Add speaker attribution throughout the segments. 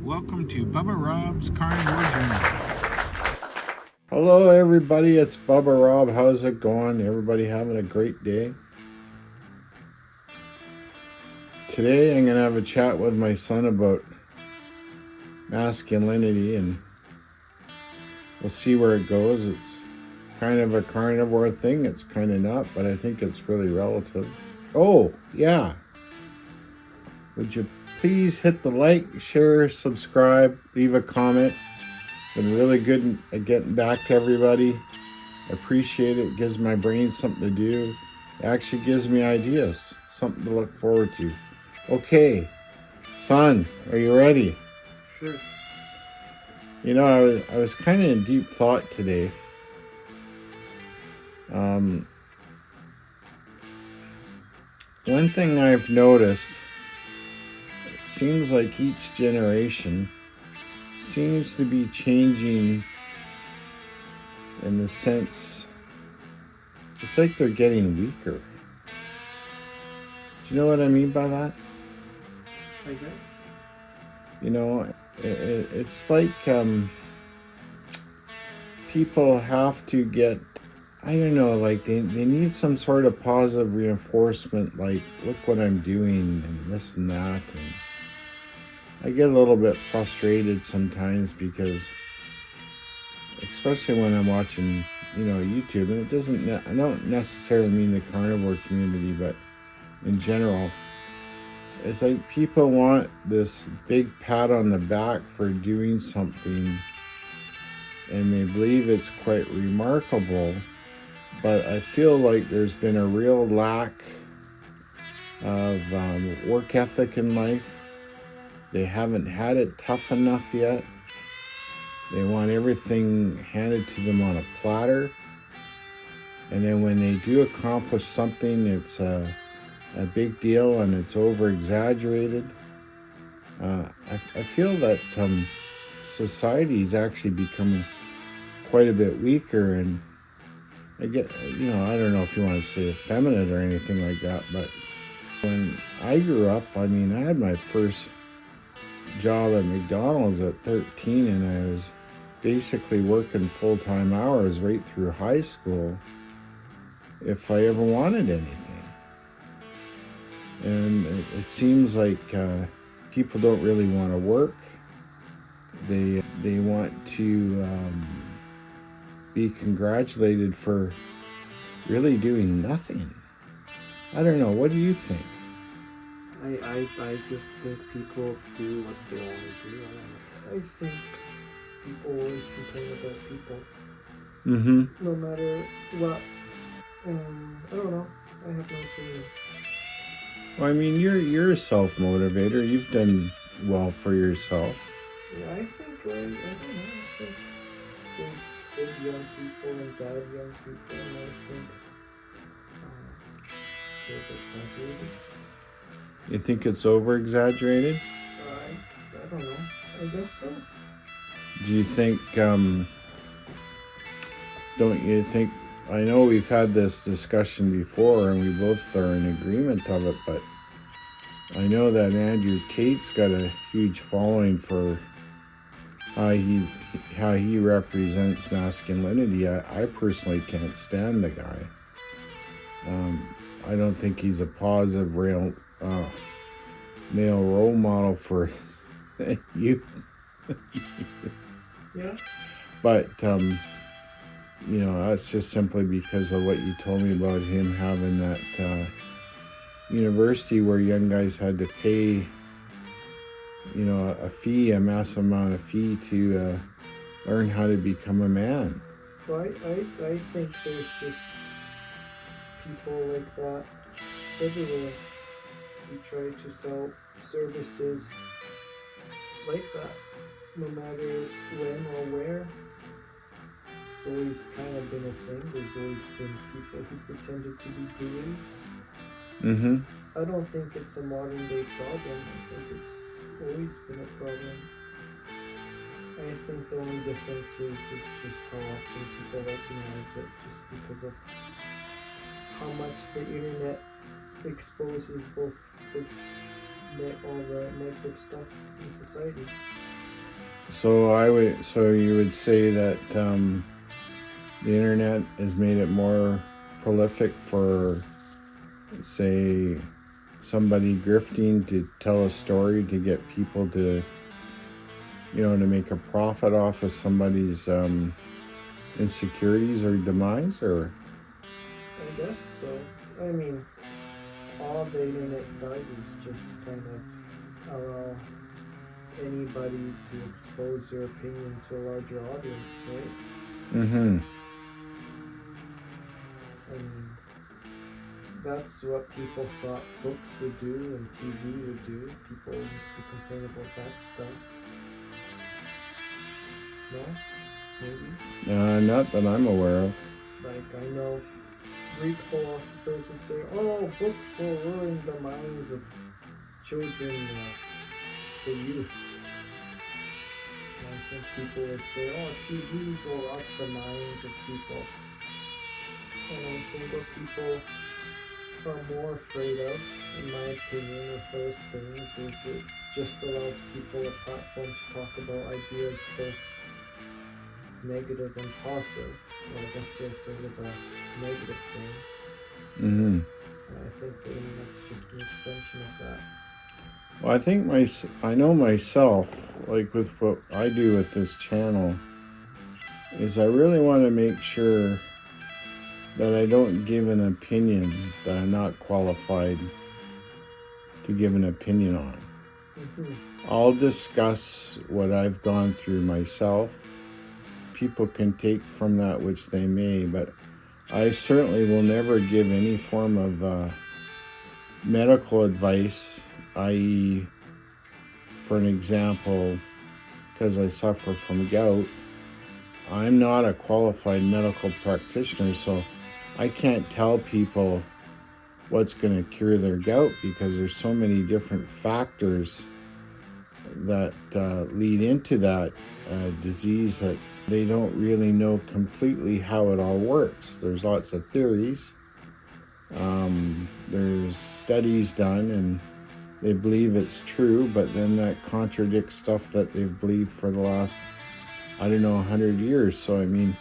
Speaker 1: Welcome to Bubba Rob's Carnivore Journey.
Speaker 2: Hello everybody, it's Bubba Rob. How's it going? Everybody having a great day? Today I'm going to have a chat with my son about masculinity, and we'll see where it goes. It's kind of a carnivore thing. It's kind of not, but I think it's really relative. Oh, yeah. Would you please hit the like, share, subscribe, leave a comment. Been really good at getting back to everybody. Appreciate it. Gives my brain something to do. It actually gives me ideas, something to look forward to. Okay, son, are you ready?
Speaker 3: Sure.
Speaker 2: You know, I was kind of in deep thought today. One thing I've noticed, it seems like each generation seems to be changing in the sense, it's like they're getting weaker. Do you know what I mean by that?
Speaker 3: I guess.
Speaker 2: You know, it's like people have to get, I don't know, like they need some sort of positive reinforcement, like, look what I'm doing and this and that. And I get a little bit frustrated sometimes because, especially when I'm watching, YouTube, and I don't necessarily mean the carnivore community, but in general, it's like people want this big pat on the back for doing something, and they believe it's quite remarkable, but I feel like there's been a real lack of work ethic in life. They haven't had it tough enough yet. They want everything handed to them on a platter. And then when they do accomplish something, it's a big deal and it's over-exaggerated. I feel that society's actually become quite a bit weaker, and I get, I don't know if you want to say effeminate or anything like that, but when I grew up, I had my first job at McDonald's at 13, and I was basically working full-time hours right through high school if I ever wanted anything. And it seems like people don't really want to work. They want to be congratulated for really doing nothing. I don't know. What do you think?
Speaker 3: I just think people do what they want to do. I think people always complain about people.
Speaker 2: Mm-hmm.
Speaker 3: No matter what. And I don't know. I have no opinion.
Speaker 2: Well, you're a self-motivator. You've done well for yourself.
Speaker 3: Yeah, I think, I don't know. I think there's good young people and bad young people, and I think it's over-exaggerated.
Speaker 2: You think it's over-exaggerated?
Speaker 3: I don't know. I guess so.
Speaker 2: Do you think, don't you think, I know we've had this discussion before and we both are in agreement of it, but I know that Andrew Tate's got a huge following for how he represents masculinity. I personally can't stand the guy. I don't think he's a positive male role model for youth.
Speaker 3: Yeah.
Speaker 2: But, that's just simply because of what you told me about him having that university where young guys had to pay, a massive amount of fee to learn how to become a man.
Speaker 3: Well, I think there's just people like that everywhere who try to sell services like that, no matter when or where. It's always kind of been a thing. There's always been people who pretended to be gurus.
Speaker 2: Mm-hmm.
Speaker 3: I don't think it's a modern day problem. I think it's always been a problem. I think the only difference is just how often people recognize it, just because of how much the internet exposes both all the negative stuff in society.
Speaker 2: So you would say that the internet has made it more prolific for, say, somebody grifting to tell a story to get people to, to make a profit off of somebody's insecurities or demise, or?
Speaker 3: I guess so. I mean, all the internet does is just kind of allow anybody to expose their opinion to a larger audience, right?
Speaker 2: Mm-hmm.
Speaker 3: I mean, that's what people thought books would do and TV would do. People used to complain about that stuff. No? Maybe?
Speaker 2: Not that I'm aware of.
Speaker 3: Like, I know Greek philosophers would say, oh, books will ruin the minds of children, the youth. And I think people would say, oh, TVs will rock the minds of people. And I think what people are more afraid of, in my opinion, with those things is it just allows people a platform to talk about ideas both negative and positive. Well, I guess they're afraid of the negative things.
Speaker 2: Mm-hmm.
Speaker 3: And I think the internet's just an extension of that.
Speaker 2: Well, I know myself, like with what I do with this channel, is I really want to make sure that I don't give an opinion that I'm not qualified to give an opinion on.
Speaker 3: Mm-hmm.
Speaker 2: I'll discuss what I've gone through myself. People can take from that which they may, but I certainly will never give any form of medical advice, i.e., for an example, because I suffer from gout, I'm not a qualified medical practitioner, so I can't tell people what's going to cure their gout because there's so many different factors that lead into that disease that they don't really know completely how it all works. There's lots of theories. There's studies done and they believe it's true, but then that contradicts stuff that they've believed for the last, 100 years. So, I mean,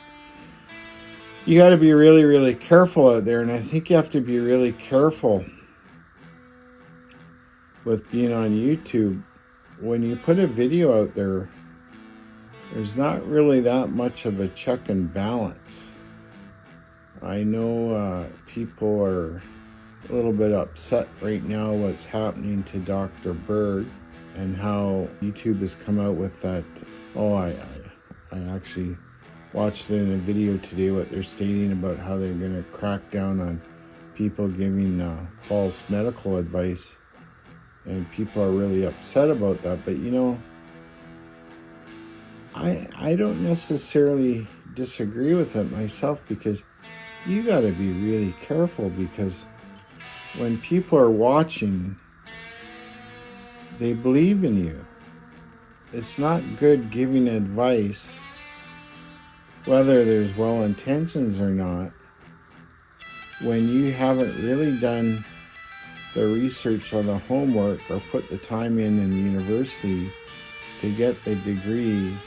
Speaker 2: you got to be really, really careful out there. And I think you have to be really careful with being on YouTube. When you put a video out there, there's not really that much of a check and balance. I know people are a little bit upset right now what's happening to Dr. Berg and how YouTube has come out with that. I actually watched it in a video today what they're stating about how they're going to crack down on people giving false medical advice, and people are really upset about that. But I don't necessarily disagree with it myself, because you got to be really careful, because when people are watching, they believe in you. It's not good giving advice, whether there's well intentions or not, when you haven't really done the research or the homework or put the time in the university to get the degree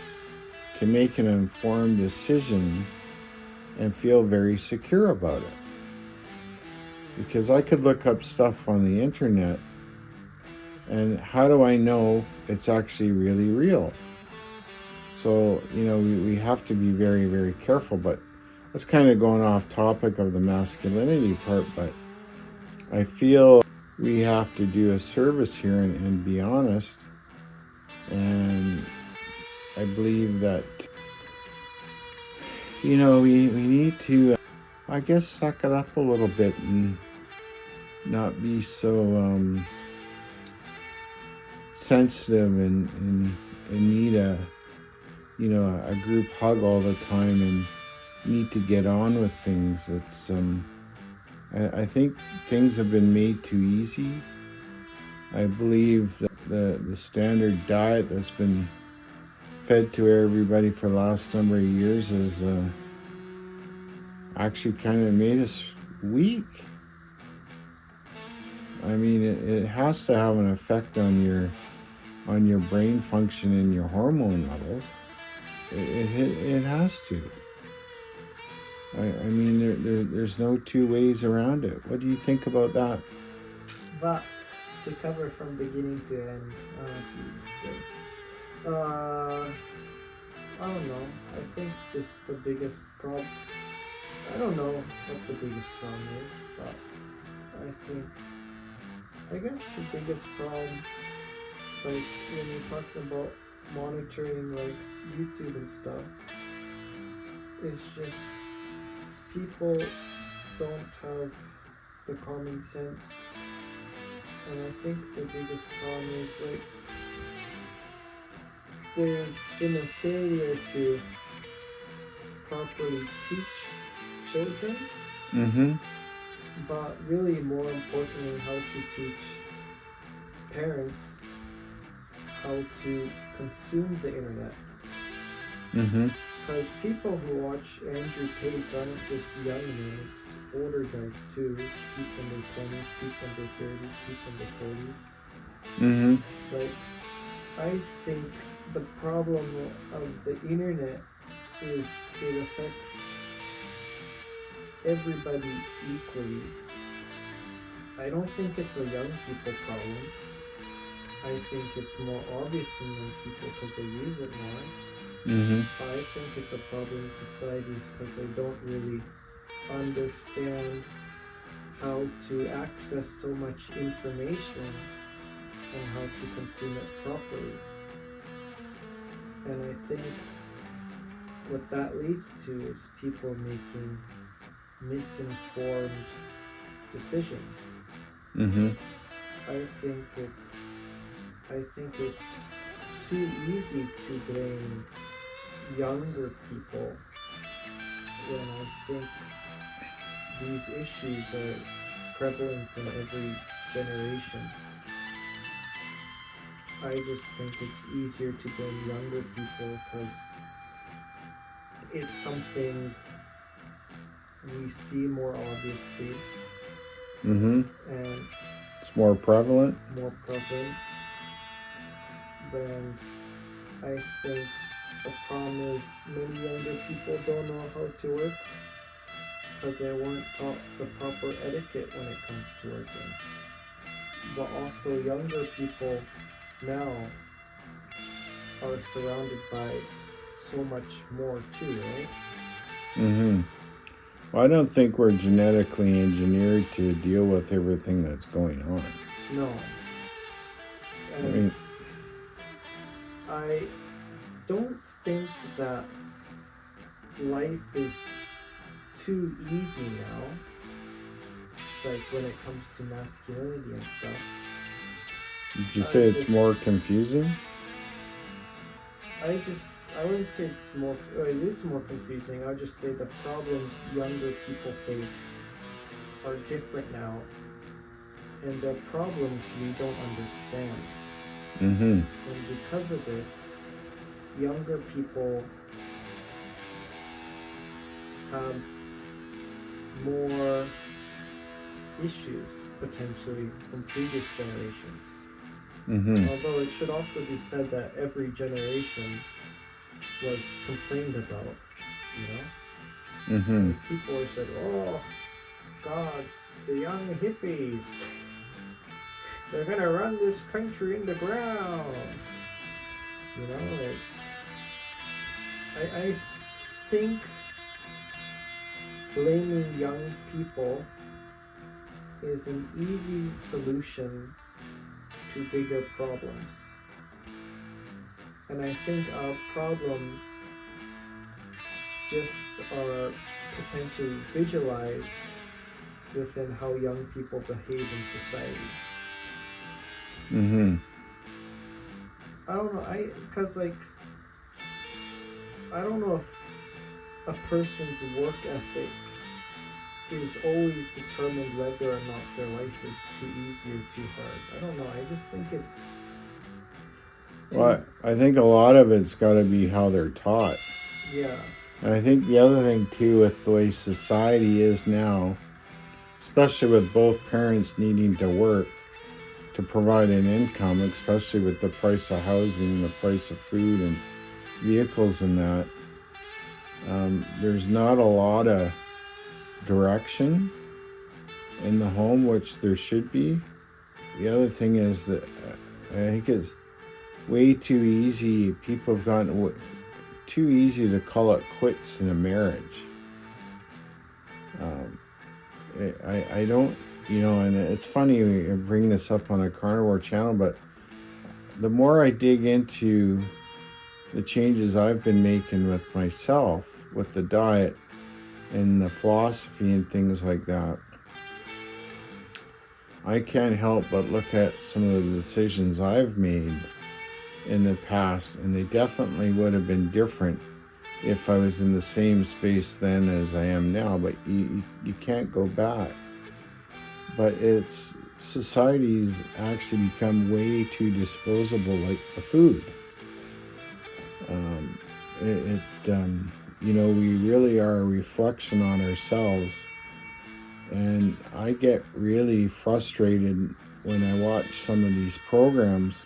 Speaker 2: to make an informed decision and feel very secure about it. Because I could look up stuff on the internet, and how do I know it's actually really real? So, we have to be very, very careful. But that's kind of going off topic of the masculinity part, but I feel we have to do a service here and be honest. And I believe that, we need to, I guess, suck it up a little bit and not be so sensitive and need a group hug all the time and need to get on with things. It's I think things have been made too easy. I believe that the standard diet that's been fed to everybody for the last number of years has actually kind of made us weak. I mean, it has to have an effect on your on your brain function and your hormone levels. It has to. I mean, there's no two ways around it. What do you think about that?
Speaker 3: But to cover from beginning to end, Jesus Christ. I don't know. I think just the biggest problem. I don't know what the biggest problem is, but I guess the biggest problem, like when you're talking about monitoring like YouTube and stuff, is just people don't have the common sense. And I think the biggest problem is like there's been a failure to properly teach children,
Speaker 2: Mm-hmm.
Speaker 3: but really more importantly how to teach parents how to consume the internet.
Speaker 2: Mm-hmm.
Speaker 3: Because people who watch Andrew Tate aren't just young men, it's older guys too. It's people in their 20s, people in their 30s, people in their 40s.
Speaker 2: Mm-hmm.
Speaker 3: Like, I think the problem of the internet is it affects everybody equally. I don't think it's a young people problem. I think it's more obvious in young people because they use it more.
Speaker 2: Mm-hmm.
Speaker 3: I think it's a problem in societies because they don't really understand how to access so much information and how to consume it properly. And I think what that leads to is people making misinformed decisions.
Speaker 2: Mm-hmm.
Speaker 3: I think it's too easy to blame younger people when I think these issues are prevalent in every generation. I just think it's easier to blame younger people because it's something we see more obviously.
Speaker 2: Mm-hmm.
Speaker 3: And
Speaker 2: It's more prevalent.
Speaker 3: Then I think the problem is many younger people don't know how to work because they weren't taught the proper etiquette when it comes to working. But also younger people now are surrounded by so much more too, right?
Speaker 2: Mm-hmm. Well, I don't think we're genetically engineered to deal with everything that's going on.
Speaker 3: No.
Speaker 2: I
Speaker 3: I don't think that life is too easy now, like when it comes to masculinity and stuff.
Speaker 2: Did you say it's more confusing?
Speaker 3: I wouldn't say it's more, it is more confusing. I would just say the problems younger people face are different now, and they're problems we don't understand.
Speaker 2: Mm-hmm.
Speaker 3: And because of this, younger people have more issues potentially from previous generations.
Speaker 2: Mm-hmm.
Speaker 3: Although it should also be said that every generation was complained about, you know?
Speaker 2: Mm-hmm.
Speaker 3: People said, oh, God, the young hippies, they're gonna run this country in the ground. You know, like, I think blaming young people is an easy solution to bigger problems. And I think our problems just are potentially visualized within how young people behave in society.
Speaker 2: Mm-hmm.
Speaker 3: I don't know, I don't know if a person's work ethic is always determined whether or not their life is too easy or too hard. I don't know, I just think it's...
Speaker 2: Well, I think a lot of it's got to be how they're taught.
Speaker 3: Yeah.
Speaker 2: And I think the other thing, too, with the way society is now, especially with both parents needing to work to provide an income, especially with the price of housing, the price of food and vehicles and that. There's not a lot of direction in the home, which there should be. The other thing is that I think it's way too easy. People have gotten too easy to call it quits in a marriage. I don't, and it's funny we bring this up on a Carnivore channel, but the more I dig into the changes I've been making with myself, with the diet and the philosophy and things like that, I can't help but look at some of the decisions I've made in the past, and they definitely would have been different if I was in the same space then as I am now, but you can't go back. But society's actually become way too disposable, like the food. We really are a reflection on ourselves. And I get really frustrated when I watch some of these programs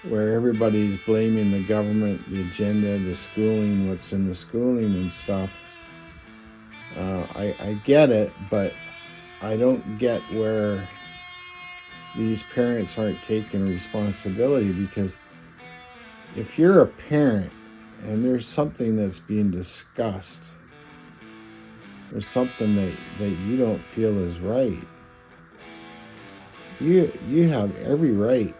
Speaker 2: where everybody's blaming the government, the agenda, the schooling, what's in the schooling and stuff. I get it, but I don't get where these parents aren't taking responsibility, because if you're a parent and there's something that's being discussed, or something that you don't feel is right, you have every right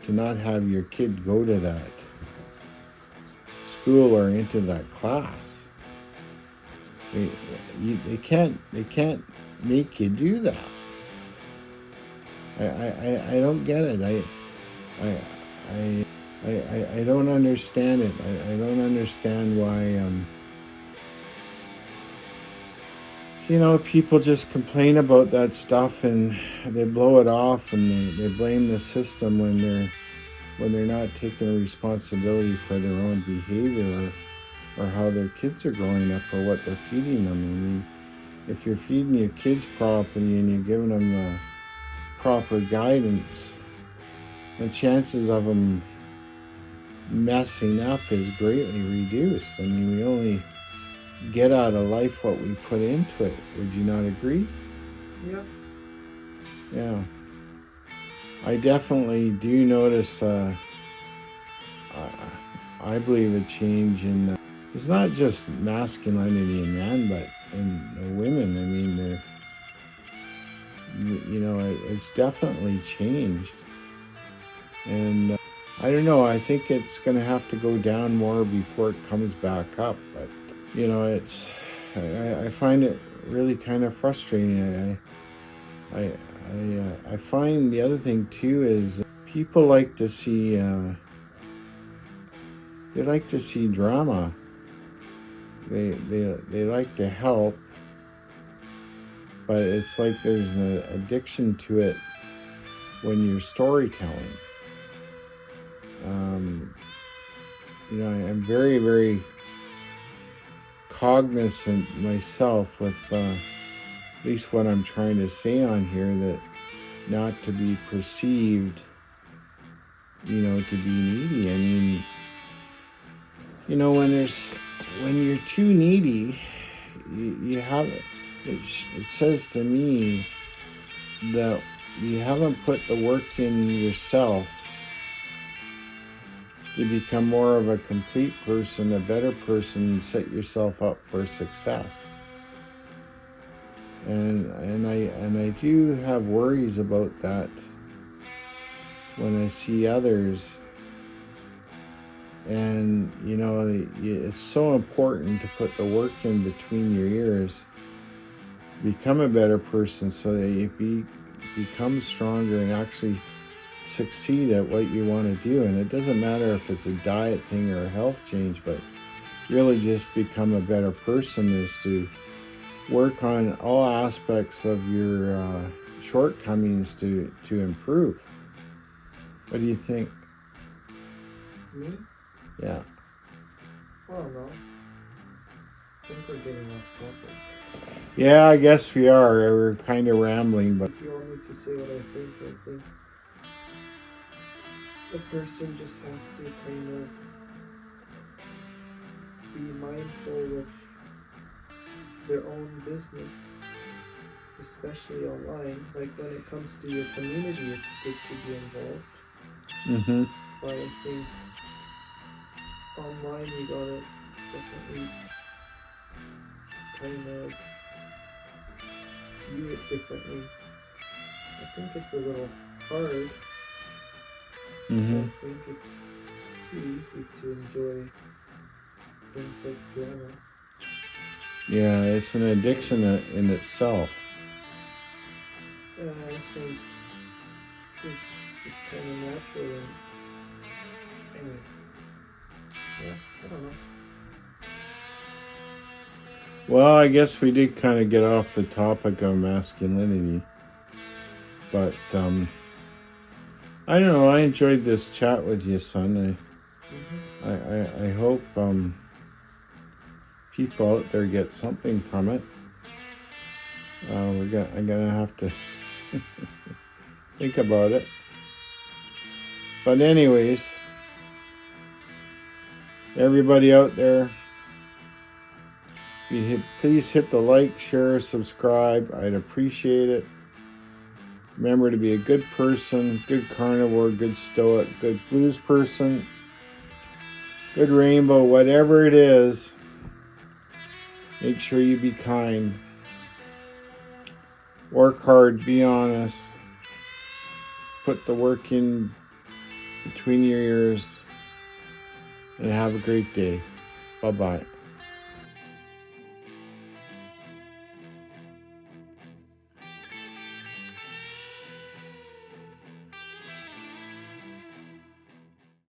Speaker 2: to not have your kid go to that school or into that class. They can't make you do that. I don't get it. I don't understand it. I don't understand why people just complain about that stuff and they blow it off, and they blame the system when they're not taking responsibility for their own behavior or how their kids are growing up or what they're feeding them. I mean, if you're feeding your kids properly and you're giving them proper guidance, the chances of them messing up is greatly reduced. I mean, we only get out of life what we put into it. Would you not agree?
Speaker 3: Yeah.
Speaker 2: Yeah. I definitely do notice, I believe, a change in, it's not just masculinity in men, but in women. I mean, it's definitely changed. And I don't know, I think it's going to have to go down more before it comes back up. But I find it really kind of frustrating. I find the other thing too is people like to see drama. They like to help, but it's like there's an addiction to it when you're storytelling. I'm very, very cognizant myself with at least what I'm trying to say on here, that not to be perceived, to be needy. I mean, when you're too needy, it says to me that you haven't put the work in yourself to become more of a complete person, a better person, and set yourself up for success. And I do have worries about that when I see others. And it's so important to put the work in between your ears, become a better person, so that you become stronger and actually succeed at what you want to do. And it doesn't matter if it's a diet thing or a health change, but really just become a better person is to work on all aspects of your shortcomings to improve. What do you think?
Speaker 3: Me?
Speaker 2: Yeah.
Speaker 3: I don't know. I think we're getting off topic.
Speaker 2: Yeah, I guess we are. We're kind of rambling, but
Speaker 3: If you want me to say what I think a person just has to kind of be mindful of their own business, especially online. Like when it comes to your community, it's good to be involved. But I think online you gotta definitely kind of view it differently. I think it's a little hard. I think it's too easy to enjoy things like drama.
Speaker 2: yeah, it's an addiction in itself.
Speaker 3: And I think it's just kind of natural. And anyway, yeah, I don't know.
Speaker 2: Well, I guess we did kind of get off the topic of masculinity, but I don't know. I enjoyed this chat with you, son. I hope people out there get something from it. I'm gonna have to think about it. But anyways, everybody out there, please hit the like, share, subscribe. I'd appreciate it. Remember to be a good person, good carnivore, good stoic, good blues person, good rainbow, whatever it is. Make sure you be kind. Work hard, be honest. Put the work in between your ears. And have a great day. Bye-bye.